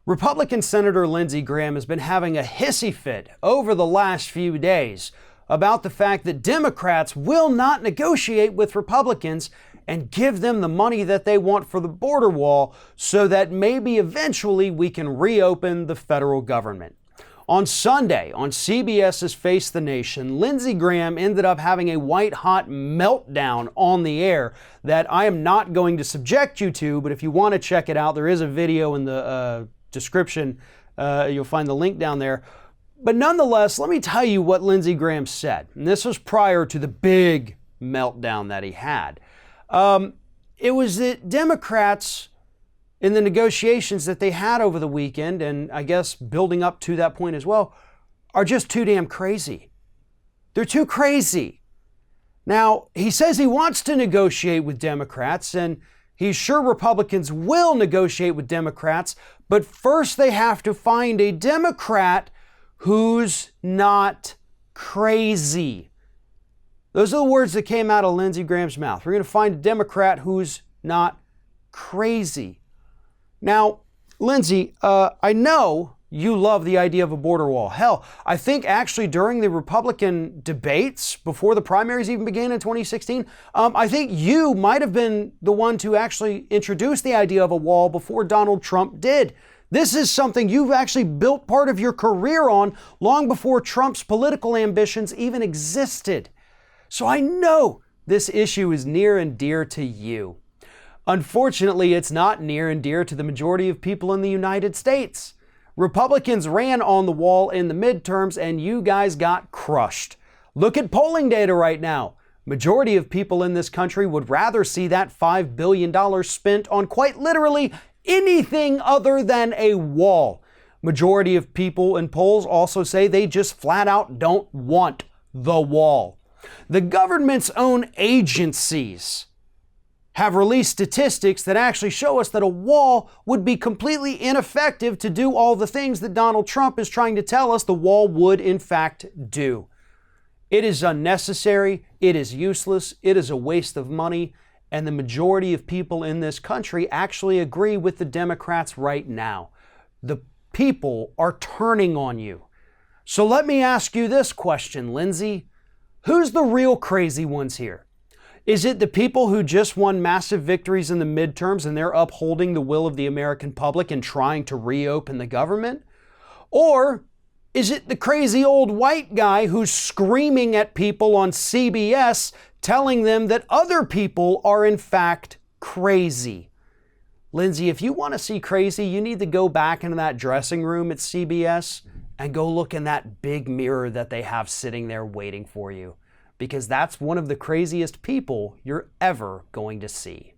Republican Senator Lindsey Graham has been having a hissy fit over the last few days about the fact that Democrats will not negotiate with Republicans and give them the money that they want for the border wall so that maybe eventually we can reopen the federal government. On Sunday, on CBS's Face the Nation, Lindsey Graham ended up having a white-hot meltdown on the air that I am not going to subject you to, but if you want to check it out, there is a video in the description. You'll find the link down there. But nonetheless, let me tell you what Lindsey Graham said. And this was prior to the big meltdown that he had. It was that Democrats, in the negotiations that they had over the weekend, and I guess building up to that point as well, are just too damn crazy. They're too crazy. Now, he says he wants to negotiate with Democrats, and he's sure Republicans will negotiate with Democrats, but first they have to find a Democrat who's not crazy. Those are the words that came out of Lindsey Graham's mouth. We're going to find a Democrat who's not crazy. Now, Lindsey, I know you love the idea of a border wall. Hell, I think actually during the Republican debates before the primaries even began in 2016, I think you might have been the one to actually introduce the idea of a wall before Donald Trump did. This is something you've actually built part of your career on long before Trump's political ambitions even existed. So I know this issue is near and dear to you. Unfortunately, it's not near and dear to the majority of people in the United States. Republicans ran on the wall in the midterms and you guys got crushed. Look at polling data right now. Majority of people in this country would rather see that $5 billion spent on quite literally anything other than a wall. Majority of people in polls also say they just flat out don't want the wall. The government's own agencies have released statistics that actually show us that a wall would be completely ineffective to do all the things that Donald Trump is trying to tell us the wall would in fact do. It is unnecessary, it is useless, it is a waste of money, and the majority of people in this country actually agree with the Democrats right now. The people are turning on you. So let me ask you this question, Lindsey. Who's the real crazy ones here? Is it the people who just won massive victories in the midterms and they're upholding the will of the American public and trying to reopen the government? Or is it the crazy old white guy who's screaming at people on CBS telling them that other people are in fact crazy? Lindsey, if you want to see crazy, you need to go back into that dressing room at CBS and go look in that big mirror that they have sitting there waiting for you. Because that's one of the craziest people you're ever going to see.